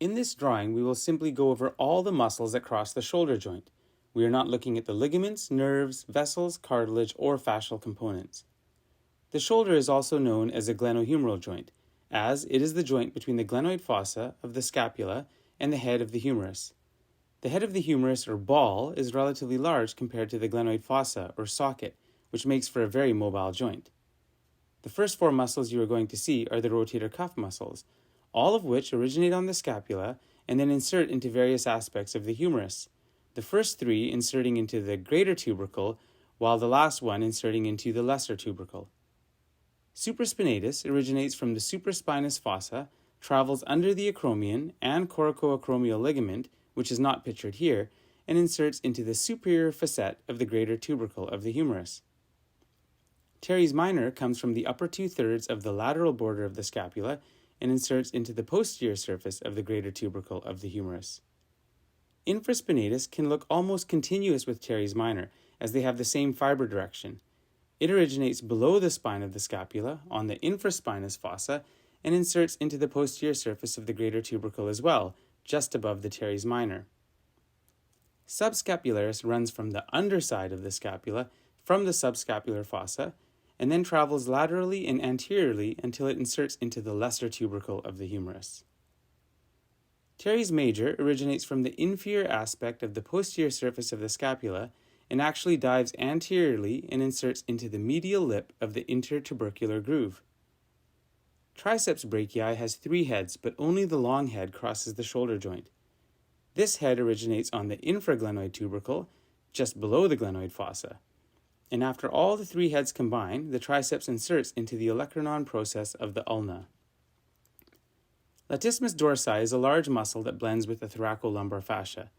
In this drawing, we will simply go over all the muscles that cross the shoulder joint. We are not looking at the ligaments, nerves, vessels, cartilage, or fascial components. The shoulder is also known as a glenohumeral joint, as it is the joint between the glenoid fossa of the scapula and the head of the humerus. The head of the humerus, or ball, is relatively large compared to the glenoid fossa, or socket, which makes for a very mobile joint. The first four muscles you are going to see are the rotator cuff muscles, all of which originate on the scapula and then insert into various aspects of the humerus. The first three inserting into the greater tubercle, while the last one inserting into the lesser tubercle. Supraspinatus originates from the supraspinous fossa, travels under the acromion and coracoacromial ligament, which is not pictured here, and inserts into the superior facet of the greater tubercle of the humerus. Teres Minor comes from the upper two-thirds of the lateral border of the scapula and inserts into the posterior surface of the greater tubercle of the humerus. Infraspinatus can look almost continuous with Teres Minor, as they have the same fiber direction. It originates below the spine of the scapula on the infraspinous fossa and inserts into the posterior surface of the greater tubercle as well, just above the Teres Minor. Subscapularis runs from the underside of the scapula, from the subscapular fossa, and then travels laterally and anteriorly until it inserts into the lesser tubercle of the humerus. Teres Major originates from the inferior aspect of the posterior surface of the scapula and actually dives anteriorly and inserts into the medial lip of the intertubercular groove. Triceps Brachii has three heads, but only the long head crosses the shoulder joint. This head originates on the infraglenoid tubercle, just below the glenoid fossa. And after all the three heads combine, the triceps inserts into the olecranon process of the ulna. Latissmus dorsi is a large muscle that blends with the thoracolumbar fascia.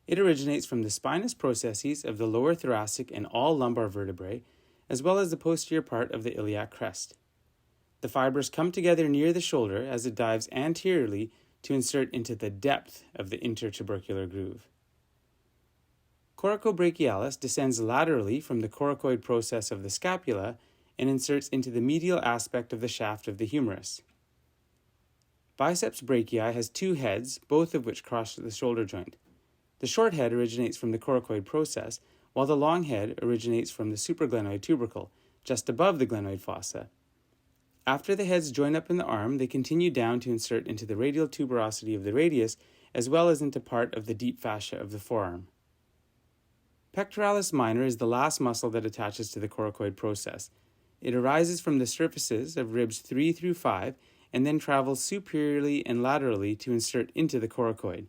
It originates from the spinous processes of the lower thoracic and all lumbar vertebrae, as well as the posterior part of the iliac crest. The fibers come together near the shoulder as it dives anteriorly to insert into the depth of the intertubercular groove. Coracobrachialis descends laterally from the coracoid process of the scapula and inserts into the medial aspect of the shaft of the humerus. Biceps Brachii has two heads, both of which cross the shoulder joint. The short head originates from the coracoid process, while the long head originates from the supraglenoid tubercle, just above the glenoid fossa. After the heads join up in the arm, they continue down to insert into the radial tuberosity of the radius, as well as into part of the deep fascia of the forearm. Pectoralis Minor is the last muscle that attaches to the coracoid process. It arises from the surfaces of ribs 3 through 5 and then travels superiorly and laterally to insert into the coracoid.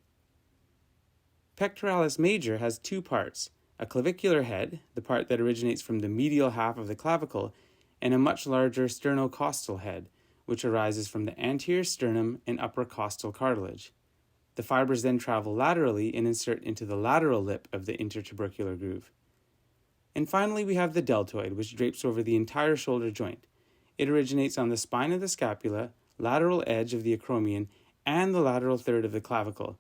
Pectoralis Major has two parts, a clavicular head, the part that originates from the medial half of the clavicle, and a much larger sternocostal head, which arises from the anterior sternum and upper costal cartilage. The fibers then travel laterally and insert into the lateral lip of the intertubercular groove. And finally, we have the deltoid, which drapes over the entire shoulder joint. It originates on the spine of the scapula, lateral edge of the acromion, and the lateral third of the clavicle.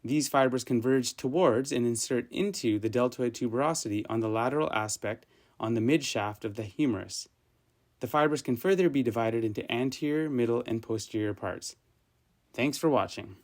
These fibers converge towards and insert into the deltoid tuberosity on the lateral aspect on the midshaft of the humerus. The fibers can further be divided into anterior, middle, and posterior parts. Thanks for watching.